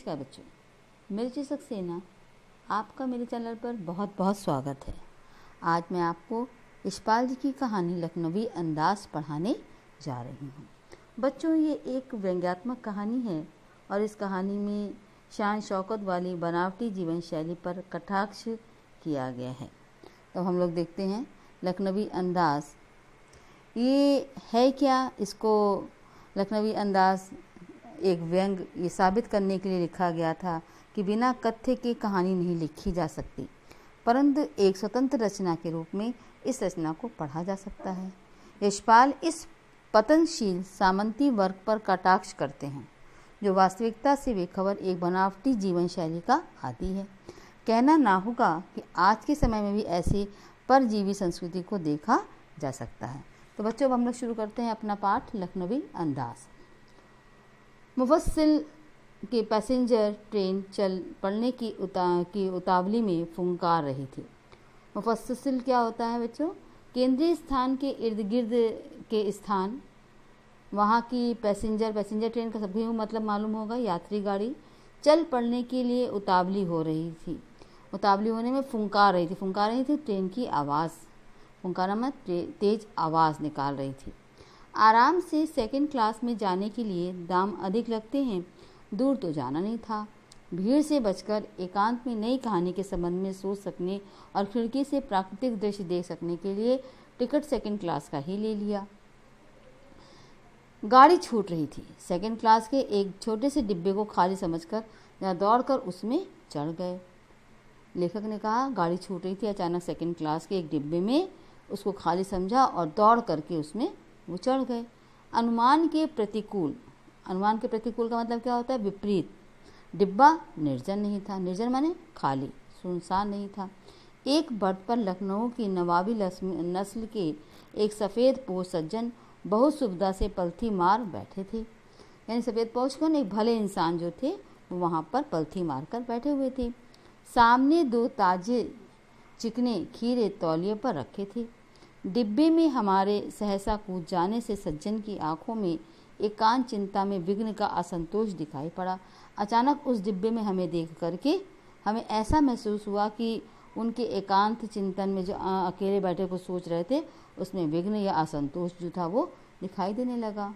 नमस्कार बच्चों, मेरी जी सक्सेना आपका मेरे चैनल पर बहुत बहुत स्वागत है। आज मैं आपको यशपाल जी की कहानी लखनवी अंदाज पढ़ाने जा रही हूँ। बच्चों, ये एक व्यंग्यात्मक कहानी है और इस कहानी में शान शौकत वाली बनावटी जीवन शैली पर कटाक्ष किया गया है। तो हम लोग देखते हैं लखनवी अंदाज ये है क्या। इसको लखनवी अंदाज एक व्यंग ये साबित करने के लिए लिखा गया था कि बिना कथ्य के कहानी नहीं लिखी जा सकती, परंतु एक स्वतंत्र रचना के रूप में इस रचना को पढ़ा जा सकता है। यशपाल इस पतनशील सामंती वर्ग पर कटाक्ष करते हैं जो वास्तविकता से बेखबर एक बनावटी जीवन शैली का आदी है। कहना ना होगा कि आज के समय में भी ऐसी परजीवी संस्कृति को देखा जा सकता है। तो बच्चों, अब हम लोग शुरू करते हैं अपना पाठ लखनवी अंदाज। मुफस्सिल के पैसेंजर ट्रेन चल पड़ने की उतावली में फुंकार रही थी। मुफस्सिल क्या होता है बच्चों? केंद्रीय स्थान के इर्द गिर्द के स्थान। वहाँ की पैसेंजर ट्रेन का सभी मतलब मालूम होगा, यात्री गाड़ी चल पड़ने के लिए उतावली हो रही थी। उतावली होने में फुंकार रही थी ट्रेन की आवाज़। फुंकारा में तेज आवाज़ निकाल रही थी। आराम से सेकंड क्लास में जाने के लिए दाम अधिक लगते हैं, दूर तो जाना नहीं था। भीड़ से बचकर एकांत में नई कहानी के संबंध में सोच सकने और खिड़की से प्राकृतिक दृश्य देख सकने के लिए टिकट सेकंड क्लास का ही ले लिया। गाड़ी छूट रही थी। सेकंड क्लास के एक छोटे से डिब्बे को खाली समझकर या दौड़कर उसमें चढ़ गए। लेखक ने कहा गाड़ी छूट रही थी, अचानक सेकंड क्लास के एक डिब्बे में उसको खाली समझा और दौड़ करके उसमें वो चढ़ गए। अनुमान के प्रतिकूल का मतलब क्या होता है? विपरीत। डिब्बा निर्जन नहीं था। निर्जन माने खाली, सुनसान नहीं था। एक बर्थ पर लखनऊ की नवाबी नस्ल के एक सफ़ेद पोश सज्जन बहुत सुविधा से पलथी मार बैठे थे। यानी सफ़ेद पोश कौन? एक भले इंसान जो थे वो वहाँ पर पलथी मार कर बैठे हुए थे। सामने दो ताजे चिकने खीरे तौलिए पर रखे थे। डिब्बे में हमारे सहसा कूद जाने से सज्जन की आंखों में एकांत चिंता में विघ्न का असंतोष दिखाई पड़ा। अचानक उस डिब्बे में हमें देख करके हमें ऐसा महसूस हुआ कि उनके एकांत चिंतन में जो अकेले बैठे कुछ सोच रहे थे उसमें विघ्न या असंतोष जो था वो दिखाई देने लगा।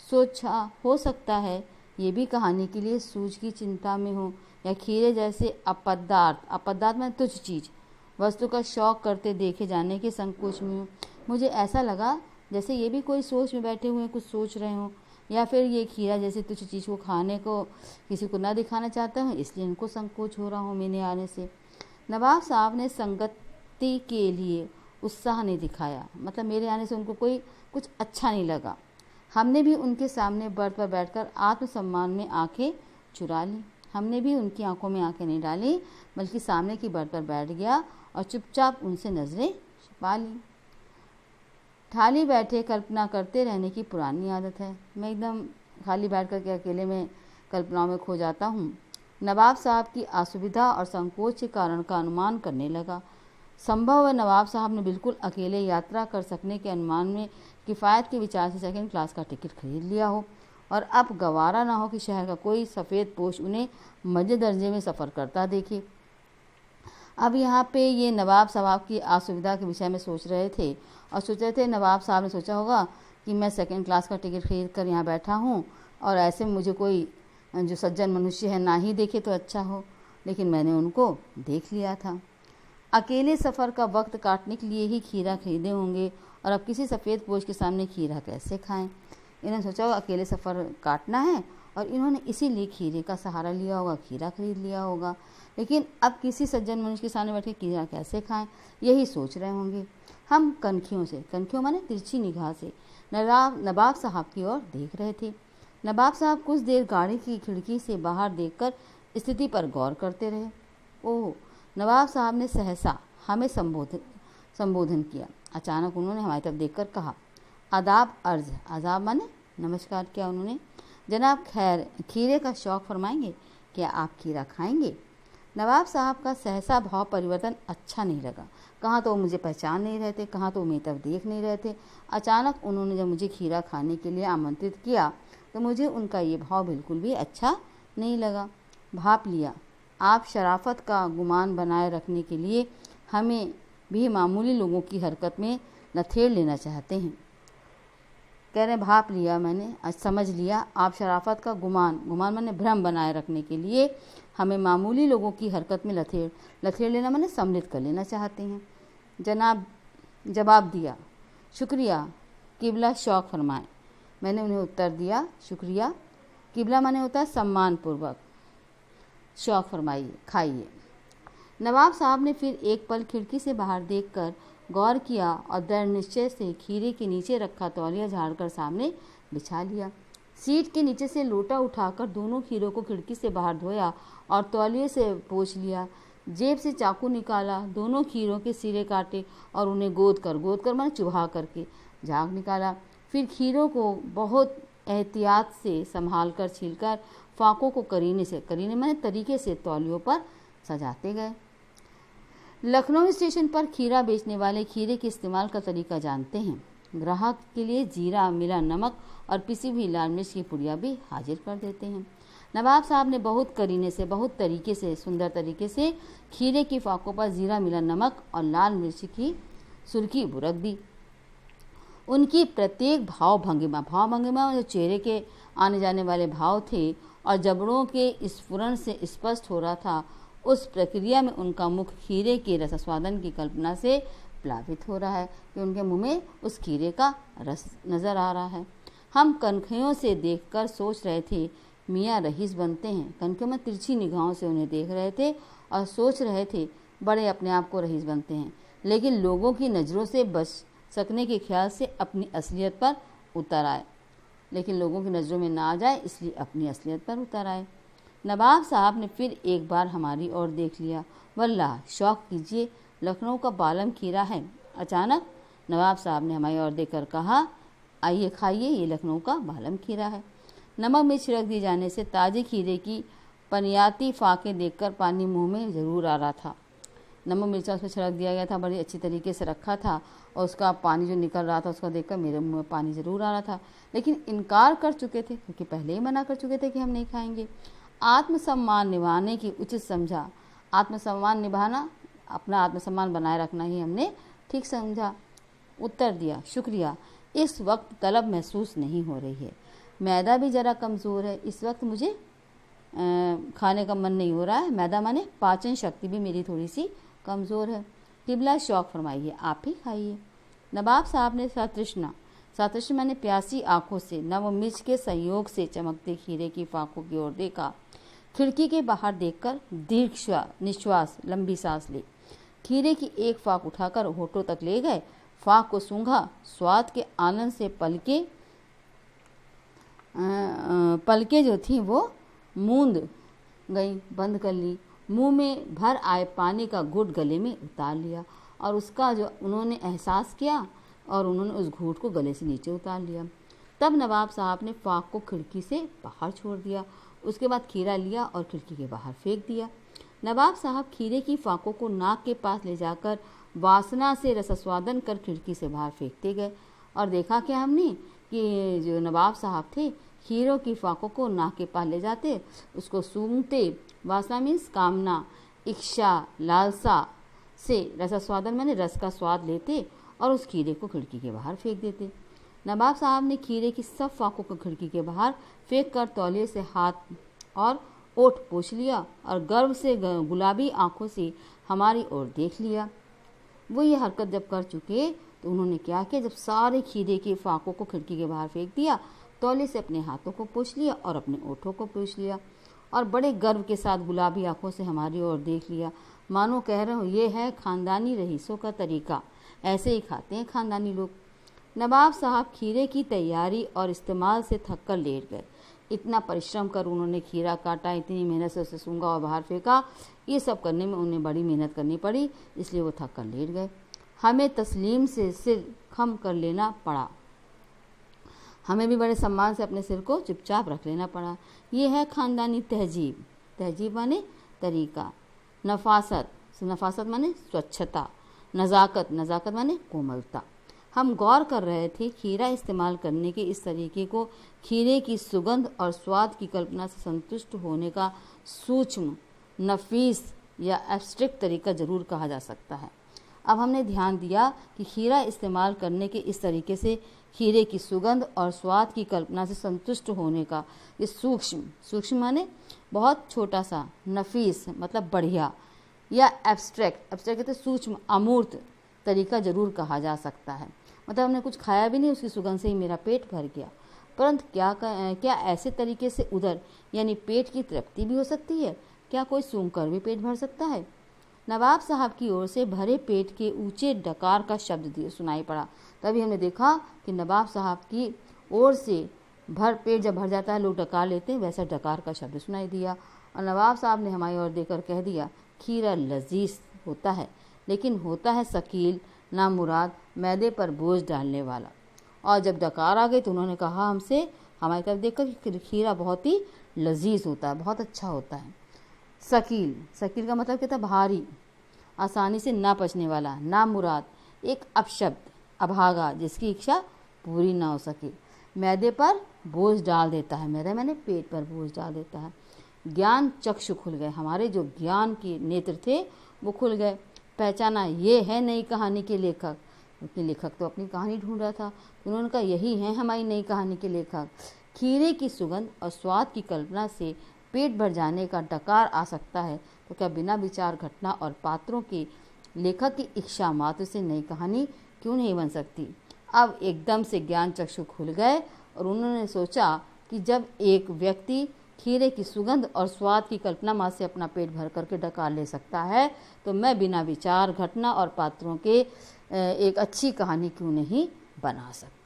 सोचा हो सकता है ये भी कहानी के लिए सूझ की चिंता में हो या खीरे जैसे अपदार्थ में तुच्छ चीज़ वस्तु का शौक करते देखे जाने के संकोच में हूँ। मुझे ऐसा लगा जैसे ये भी कोई सोच में बैठे हुए हैं, कुछ सोच रहे हों, या फिर ये खीरा जैसे तुच्छ चीज़ को खाने को किसी को ना दिखाना चाहता हूँ, इसलिए इनको संकोच हो रहा हो मेरे आने से। नवाब साहब ने संगति के लिए उत्साह नहीं दिखाया, मतलब मेरे आने से उनको कुछ अच्छा नहीं लगा। हमने भी उनके सामने बर्थ पर बैठकर आत्मसम्मान में आंखें चुरा ली। हमने भी उनकी आंखों में आंखें नहीं डाली, बल्कि सामने की बर्थ पर बैठ गया और चुपचाप उनसे नजरें छिपा ली। खाली बैठे कल्पना करते रहने की पुरानी आदत है। मैं एकदम खाली बैठ कर के अकेले में कल्पनाओं में खो जाता हूँ। नवाब साहब की असुविधा और संकोच के कारण का अनुमान करने लगा। संभव है नवाब साहब ने बिल्कुल अकेले यात्रा कर सकने के अनुमान में किफ़ायत के विचार से सेकंड क्लास का टिकट खरीद लिया हो और अब गवारा ना हो कि शहर का कोई सफ़ेद पोश उन्हें मध्य दर्जे में सफ़र करता देखे। अब यहाँ पे ये नवाब साहब की असुविधा के विषय में सोच रहे थे और सोच रहे थे नवाब साहब ने सोचा होगा कि मैं सेकंड क्लास का टिकट खरीद कर यहाँ बैठा हूँ और ऐसे में मुझे कोई जो सज्जन मनुष्य है ना ही देखे तो अच्छा हो, लेकिन मैंने उनको देख लिया था। अकेले सफ़र का वक्त काटने के लिए ही खीरा खरीदे होंगे और अब किसी सफ़ेद पोश के सामने खीरा कैसे खाएं। इन्होंने सोचा होगा अकेले सफ़र काटना है और इन्होंने इसीलिए खीरे का सहारा लिया होगा, खीरा खरीद लिया होगा। लेकिन अब किसी सज्जन मनुष्य के सामने बैठ के खीरा कैसे खाएं, यही सोच रहे होंगे। हम कनखियों माने तिरछी निगाह से नवाब साहब की ओर देख रहे थे। नवाब साहब कुछ देर गाड़ी की खिड़की से बाहर देखकर स्थिति पर गौर करते रहे। ओह! नवाब साहब ने सहसा हमें संबोधन किया। अचानक उन्होंने हमारी तरफ देखकर कहा, आदाब माने नमस्कार किया उन्होंने। जनाब खैर, खीरे का शौक़ फरमाएंगे? क्या आप खीरा खाएंगे? नवाब साहब का सहसा भाव परिवर्तन अच्छा नहीं लगा। कहाँ तो वो मुझे पहचान नहीं रहे थे, कहाँ तो वो मेरी तरफ देख नहीं रहे थे। अचानक उन्होंने जब मुझे खीरा खाने के लिए आमंत्रित किया तो मुझे उनका ये भाव बिल्कुल भी अच्छा नहीं लगा। भाप लिया, आप शराफत का गुमान बनाए रखने के लिए हमें भी मामूली लोगों की हरकत में लथेड़ लेना चाहते हैं। कह रहे भाप लिया मैंने, आज समझ लिया, आप शराफत का गुमान माने भ्रम बनाए रखने के लिए हमें मामूली लोगों की हरकत में लथेड़ लेना माने सम्मिलित कर लेना चाहते हैं। जनाब जवाब दिया, शुक्रिया किबला शौक़ फरमाएं। मैंने उन्हें उत्तर दिया, शुक्रिया। किबला माने होता है सम्मान पूर्वक, शौक़ फरमाइए, खाइए। नवाब साहब ने फिर एक पल खिड़की से बाहर देखकर गौर किया और दृढ़ निश्चय से खीरे के नीचे रखा तौलिया झाड़कर सामने बिछा लिया। सीट के नीचे से लोटा उठाकर दोनों खीरों को खिड़की से बाहर धोया और तौलिए से पोंछ लिया। जेब से चाकू निकाला, दोनों खीरों के सिरे काटे और उन्हें गोद कर माने चुभा करके झाग निकाला। फिर खीरों को बहुत एहतियात से संभाल कर छीलकर फाकों को करीने माने तरीके से तौलियों पर सजाते गए। लखनऊ स्टेशन पर खीरा बेचने वाले खीरे के इस्तेमाल का तरीका जानते हैं। ग्राहक के लिए जीरा, मिला नमक और पिसी हुई लाल मिर्च की पुड़िया भी हाजिर कर देते हैं। नवाब साहब ने बहुत करीने से, बहुत तरीके से, सुंदर तरीके से खीरे की फाकों पर जीरा, मिला नमक और लाल मिर्च की सुर्खी बुरक दी। उनकी प्रत्येक भाव भंगिमा जो चेहरे के आने जाने वाले भाव थे और जबड़ों के स्फुरण से स्पष्ट हो रहा था, उस प्रक्रिया में उनका मुख खीरे के रसास्वादन की कल्पना से प्लावित हो रहा है कि उनके मुंह में उस खीरे का रस नज़र आ रहा है। हम कनखियों से देखकर सोच रहे थे मियाँ रईस बनते हैं। कनखियों में तिरछी निगाहों से उन्हें देख रहे थे और सोच रहे थे बड़े अपने आप को रईस बनते हैं, लेकिन लोगों की नज़रों से बच सकने के ख्याल से अपनी असलियत पर उतर आए, लेकिन लोगों की नज़रों में ना आ जाए इसलिए अपनी असलियत पर उतर आए। नवाब साहब ने फिर एक बार हमारी ओर देख लिया। वल्लाह शौक़ कीजिए, लखनऊ का बालम खीरा है। अचानक नवाब साहब ने हमारी ओर देखकर कहा, आइए खाइए, ये लखनऊ का बालम खीरा है। नमक में छिड़क दिए जाने से ताज़े खीरे की पनियाती फाके देखकर पानी मुंह में ज़रूर आ रहा था। नमक मिर्चा उसमें छिड़क दिया गया था, बड़ी अच्छी तरीके से रखा था और उसका पानी जो निकल रहा था उसका देखकर मेरे मुंह में पानी ज़रूर आ रहा था, लेकिन इनकार कर चुके थे क्योंकि पहले ही मना कर चुके थे कि हम नहीं खाएंगे। आत्मसम्मान निभाने की उचित समझा, आत्मसम्मान निभाना, अपना आत्मसम्मान बनाए रखना ही हमने ठीक समझा। उत्तर दिया, शुक्रिया, इस वक्त तलब महसूस नहीं हो रही है, मैदा भी ज़रा कमज़ोर है, इस वक्त मुझे खाने का मन नहीं हो रहा है। मैदा माने पाचन शक्ति भी मेरी थोड़ी सी कमज़ोर है। किबला शौक़ फरमाइए, आप ही खाइए। नवाब साहब ने सातृष्ण माने प्यासी आंखों से नव मिर्च के संयोग से चमकते खीरे की फाकों की ओर देखा। खिड़की के बाहर देखकर दीर्घ निश्वास, लंबी सांस ली। खीरे की एक फाक उठाकर होठों तक ले गए, फाक को सूंघा, स्वाद के आनंद से पलके जो थी वो मूंद गई, बंद कर ली। मुंह में भर आए पानी का घूंट गले में उतार लिया और उसका जो उन्होंने एहसास किया और उन्होंने उस घूंट को गले से नीचे उतार लिया। तब नवाब साहब ने फाक को खिड़की से बाहर छोड़ दिया। उसके बाद खीरा लिया और खिड़की के बाहर फेंक दिया। नवाब साहब खीरे की फाकों को नाक के पास ले जाकर वासना से रसास्वादन कर खिड़की से बाहर फेंकते गए। और देखा क्या हमने कि जो नवाब साहब थे खीरों की फाकों को नाक के पास ले जाते, उसको सूंघते, वासना मीन्स कामना, इच्छा, लालसा से रसास्वादन माने रस का स्वाद लेते और उस खीरे को खिड़की के बाहर फेंक देते। नवाब साहब ने खीरे की सब फाकों को खिड़की के बाहर फेंक कर तौलिए से हाथ और ओठ पोंछ लिया और गर्व से गुलाबी आंखों से हमारी ओर देख लिया। वो ये हरकत जब कर चुके तो उन्होंने क्या किया, जब सारे खीरे के फाकों को खिड़की के बाहर फेंक दिया, तौलिए से अपने हाथों को पोंछ लिया और अपने ओठों को पोंछ लिया और बड़े गर्व के साथ गुलाबी आंखों से हमारी ओर देख लिया, मानो कह रहे हो ये है खानदानी रईसों का तरीका, ऐसे ही खाते हैं खानदानी लोग। नवाब साहब खीरे की तैयारी और इस्तेमाल से थक कर लेट गए। इतना परिश्रम कर उन्होंने खीरा काटा, इतनी मेहनत से उसे सूंघा और बाहर फेंका, ये सब करने में उन्हें बड़ी मेहनत करनी पड़ी, इसलिए वो थक कर लेट गए। हमें तस्लीम से सिर खम कर लेना पड़ा, हमें भी बड़े सम्मान से अपने सिर को चुपचाप रख लेना पड़ा। ये है खानदानी तहजीब, तहजीब माने तरीका, नफासत, नफासत माने स्वच्छता, नज़ाकत, नज़ाकत माने कोमलता। हम गौर कर रहे थे खीरा इस्तेमाल करने के इस तरीके को खीरे की सुगंध और स्वाद की कल्पना से संतुष्ट होने का सूक्ष्म, नफीस या एब्स्ट्रैक्ट तरीका जरूर कहा जा सकता है। अब हमने ध्यान दिया कि खीरा इस्तेमाल करने के इस तरीके से खीरे की सुगंध और स्वाद की कल्पना से संतुष्ट होने का ये सूक्ष्म माने बहुत छोटा सा, नफीस मतलब बढ़िया, या एब्स्ट्रैक्ट कहते सूक्ष्म, अमूर्त तरीका जरूर कहा जा सकता है। मतलब हमने कुछ खाया भी नहीं, उसकी सुगंध से ही मेरा पेट भर गया। परंतु क्या ऐसे तरीके से उदर यानी पेट की तृप्ति भी हो सकती है? क्या कोई सूंघकर भी पेट भर सकता है? नवाब साहब की ओर से भरे पेट के ऊंचे डकार का शब्द सुनाई पड़ा। तभी हमने देखा कि नवाब साहब की ओर से भर पेट जब भर जाता है लोग डकार लेते हैं, वैसा डकार का शब्द सुनाई दिया और नवाब साहब ने हमारी ओर देखकर कह दिया, खीरा लजीज होता है लेकिन होता है शकील, नामुराद, मैदे पर बोझ डालने वाला। और जब डकार आ गई तो उन्होंने कहा हमसे, हमारी तरफ देखकर कि खीरा बहुत ही लजीज होता है, बहुत अच्छा होता है। शकील का मतलब क्या था? भारी, आसानी से ना पचने वाला। नामुराद एक अपशब्द, अभागा, जिसकी इच्छा पूरी ना हो सके। मैदे पर बोझ डाल देता है, मैदा मैंने पेट पर बोझ डाल देता है। ज्ञान चक्षु खुल गए, हमारे जो ज्ञान के नेत्र थे वो खुल गए। पहचाना ये है नई कहानी के लेखक, क्योंकि लेखक तो अपनी कहानी ढूंढ रहा था। उन्होंने कहा यही है हमारी नई कहानी के लेखक। खीरे की सुगंध और स्वाद की कल्पना से पेट भर जाने का डकार आ सकता है तो क्या बिना विचार घटना और पात्रों के लेखक की इच्छा मात्र से नई कहानी क्यों नहीं बन सकती? अब एकदम से ज्ञान चक्षु खुल गए और उन्होंने सोचा कि जब एक व्यक्ति खीरे की सुगंध और स्वाद की कल्पना मात्र से अपना पेट भर करके डकार ले सकता है तो मैं बिना विचार घटना और पात्रों के एक अच्छी कहानी क्यों नहीं बना सकता।